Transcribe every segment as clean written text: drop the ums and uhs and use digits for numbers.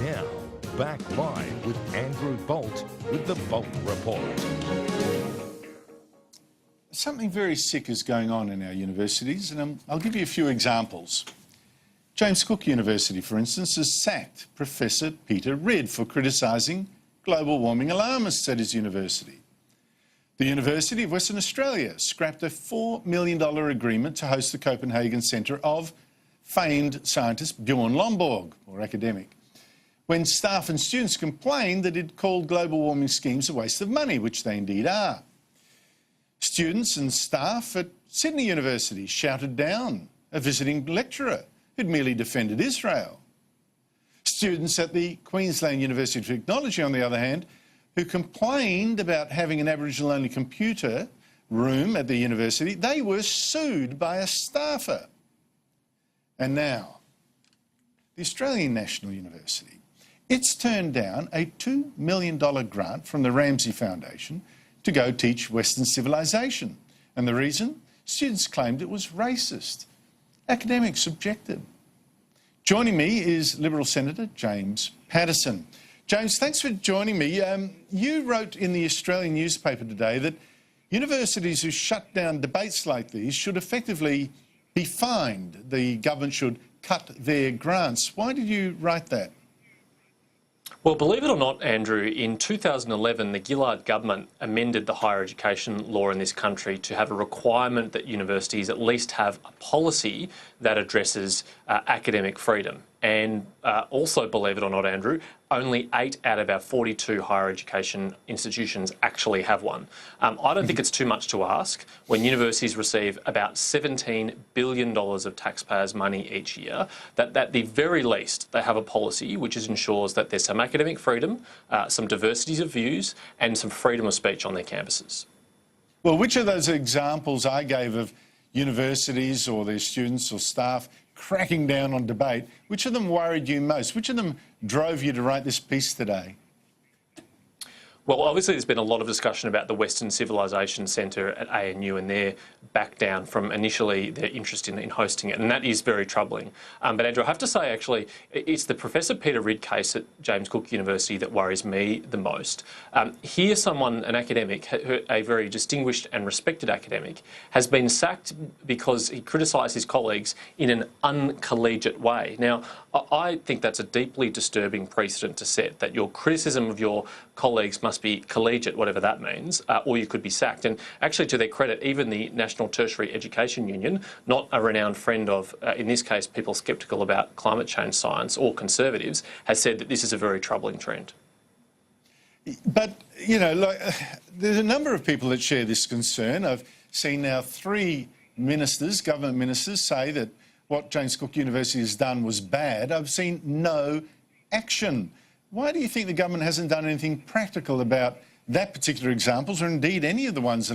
Now, back live with Andrew Bolt with the Bolt Report. Something very sick is going on in our universities, and I'll give you a few examples. James Cook University, for instance, has sacked Professor Peter Ridd for criticising global warming alarmists at his university. The University of Western Australia scrapped a $4 million agreement to host the Copenhagen Centre of famed scientist Bjorn Lomborg, or academic, when staff and students complained that it called global warming schemes a waste of money, which they indeed are. Students and staff at Sydney University shouted down a visiting lecturer who'd merely defended Israel. Students at the Queensland University of Technology, on the other hand, who complained about having an Aboriginal-only computer room at the university, they were sued by a staffer. And now, the Australian National University, it's turned down a $2 million grant from the Ramsay Foundation to go teach Western Civilisation. And the reason? Students claimed it was racist. Academics objected. Joining me is Liberal Senator James Paterson. James, thanks for joining me. You wrote in the Australian newspaper today that universities who shut down debates like these should effectively be fined. The government should cut their grants. Why did you write that? Well, believe it or not, Andrew, in 2011, the Gillard government amended the higher education law in this country to have a requirement that universities at least have a policy that addresses academic freedom. And also, believe it or not, Andrew, only 8 out of our 42 higher education institutions actually have one. I don't think it's too much to ask when universities receive about $17 billion of taxpayers' money each year, that at the very least they have a policy which ensures that there's some academic freedom, some diversities of views and some freedom of speech on their campuses. Well, which of those examples I gave of universities or their students or staff cracking down on debate, which of them worried you most? Which of them drove you to write this piece today? Well, obviously there's been a lot of discussion about the Western Civilisation Centre at ANU and their back down from initially their interest in hosting it, and that is very troubling. But Andrew, I have to say actually it's the Professor Peter Ridd case at James Cook University that worries me the most. Here someone, an academic, a very distinguished and respected academic, has been sacked because he criticised his colleagues in an uncollegiate way. Now, I think that's a deeply disturbing precedent to set, that your criticism of your colleagues must be collegiate, whatever that means, or you could be sacked. And actually, to their credit, even the National Tertiary Education Union, not a renowned friend of, in this case, people sceptical about climate change science or conservatives, has said that this is a very troubling trend. But, you know, there's a number of people that share this concern. I've seen now 3 ministers, government ministers, say that what James Cook University has done was bad. I've seen no action. Why do you think the government hasn't done anything practical about that particular examples, or indeed any of the ones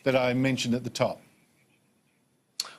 that I mentioned at the top?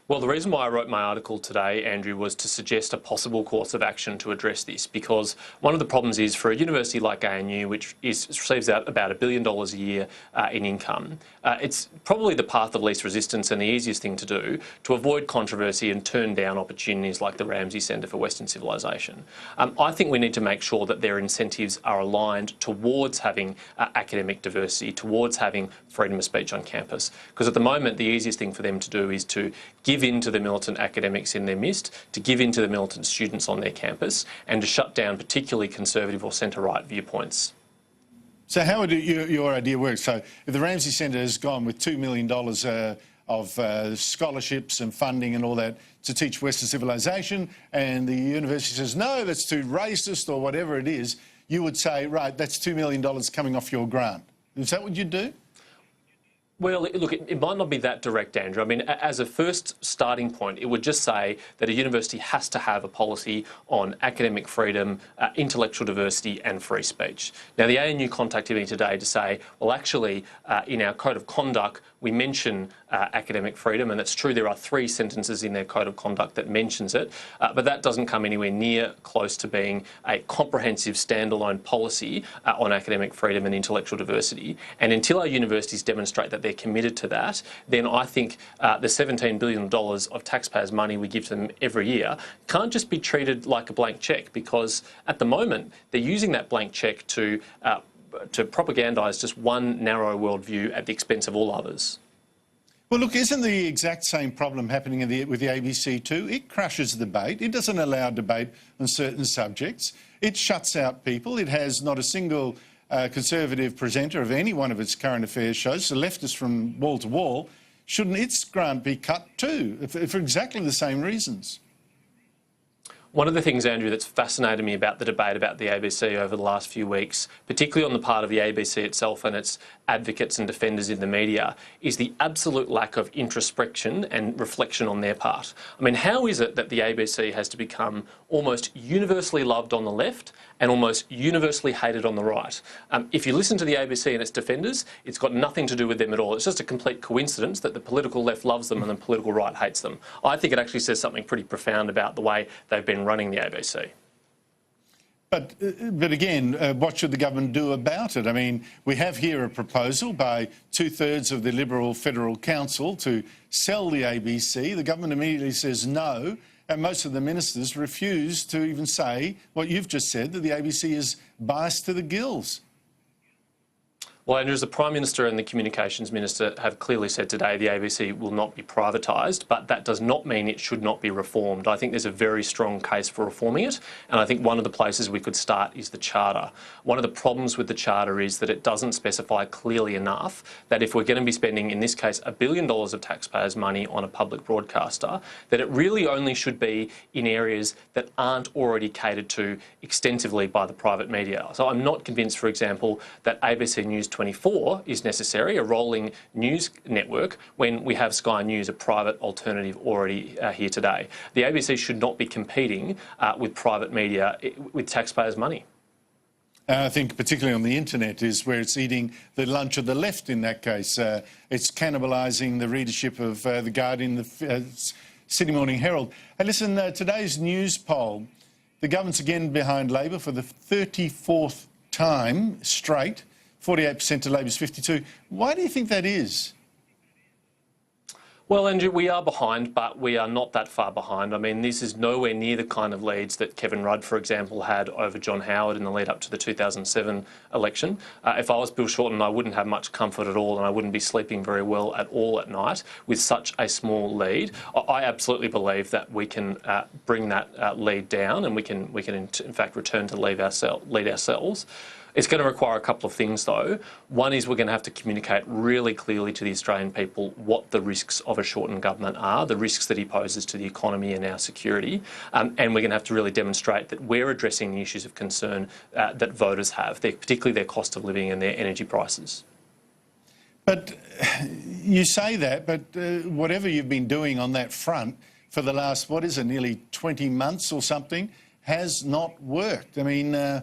Well, the reason why I wrote my article today, Andrew, was to suggest a possible course of action to address this, because one of the problems is for a university like ANU, which receives out about $1 billion a year in income, it's probably the path of least resistance and the easiest thing to do to avoid controversy and turn down opportunities like the Ramsay Centre for Western Civilisation. I think we need to make sure that their incentives are aligned towards having academic diversity, towards having freedom of speech on campus, because at the moment the easiest thing for them to do is to give in to the militant academics in their midst, to give in to the militant students on their campus, and to shut down particularly conservative or centre-right viewpoints. So how would your idea work? So if the Ramsay Centre has gone with $2 million of scholarships and funding and all that to teach Western Civilisation, and the university says, no, that's too racist or whatever it is, you would say, right, that's $2 million coming off your grant. Is that what you'd do? Well, look, it might not be that direct, Andrew. I mean, as a first starting point, it would just say that a university has to have a policy on academic freedom, intellectual diversity and free speech. Now, the ANU contacted me today to say, well, actually, in our code of conduct, we mention academic freedom, and it's true there are 3 sentences in their code of conduct that mentions it, but that doesn't come anywhere near close to being a comprehensive standalone policy on academic freedom and intellectual diversity. And until our universities demonstrate that they're committed to that, then I think the $17 billion of taxpayers' money we give to them every year can't just be treated like a blank cheque, because at the moment they're using that blank cheque to propagandise just one narrow worldview at the expense of all others. Well, look, isn't the exact same problem happening with the ABC too? It crushes debate. It doesn't allow debate on certain subjects. It shuts out people. It has not a single Conservative presenter of any one of its current affairs shows, so leftists from wall to wall. Shouldn't its grant be cut too, for exactly the same reasons? One of the things, Andrew, that's fascinated me about the debate about the ABC over the last few weeks, particularly on the part of the ABC itself and its advocates and defenders in the media, is the absolute lack of introspection and reflection on their part. I mean, how is it that the ABC has to become almost universally loved on the left and almost universally hated on the right? If you listen to the ABC and its defenders, it's got nothing to do with them at all. It's just a complete coincidence that the political left loves them and the political right hates them. I think it actually says something pretty profound about the way they've been running the ABC. But again, what should the government do about it? I mean, we have here a proposal by 2/3 of the Liberal Federal Council to sell the ABC. The government immediately says no, and most of the ministers refuse to even say what you've just said, that the ABC is biased to the gills. Well, Andrew, as the Prime Minister and the Communications Minister have clearly said today, the ABC will not be privatised, but that does not mean it should not be reformed. I think there's a very strong case for reforming it, and I think one of the places we could start is the Charter. One of the problems with the Charter is that it doesn't specify clearly enough that if we're going to be spending, in this case, $1 billion of taxpayers' money on a public broadcaster, that it really only should be in areas that aren't already catered to extensively by the private media. So I'm not convinced, for example, that ABC News 24 is necessary, a rolling news network, when we have Sky News, a private alternative already here today. The ABC should not be competing with private media with taxpayers' money. I think particularly on the internet is where it's eating the lunch of the left in that case. It's cannibalising the readership of The Guardian, the Sydney Morning Herald. Hey, listen, today's news poll, the government's again behind Labor for the 34th time straight. 48% to Labor's 52%. Why do you think that is? Well, Andrew, we are behind, but we are not that far behind. I mean, this is nowhere near the kind of leads that Kevin Rudd, for example, had over John Howard in the lead up to the 2007 election. If I was Bill Shorten, I wouldn't have much comfort at all, and I wouldn't be sleeping very well at all at night with such a small lead. I absolutely believe that we can bring that lead down, and we can in fact return to lead ourselves. It's going to require a couple of things, though. One is we're going to have to communicate really clearly to the Australian people what the risks of a Shorten government are, the risks that he poses to the economy and our security, and we're going to have to really demonstrate that we're addressing the issues of concern that voters have, particularly their cost of living and their energy prices. But you say that, but whatever you've been doing on that front for the last, what is it, nearly 20 months or something, has not worked. I mean,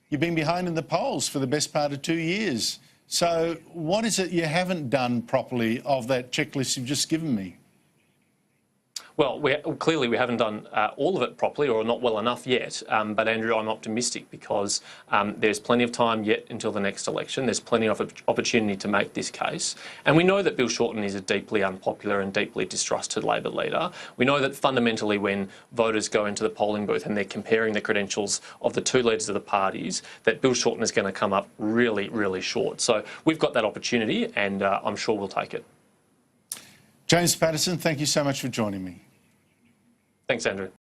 you've been behind in the polls for the best part of 2 years. So what is it you haven't done properly of that checklist you've just given me? Well, clearly we haven't done all of it properly, or not well enough yet. But Andrew, I'm optimistic because there's plenty of time yet until the next election. There's plenty of opportunity to make this case. And we know that Bill Shorten is a deeply unpopular and deeply distrusted Labor leader. We know that fundamentally when voters go into the polling booth and they're comparing the credentials of the two leaders of the parties, that Bill Shorten is going to come up really, really short. So we've got that opportunity, and I'm sure we'll take it. James Paterson, thank you so much for joining me. Thanks, Andrew.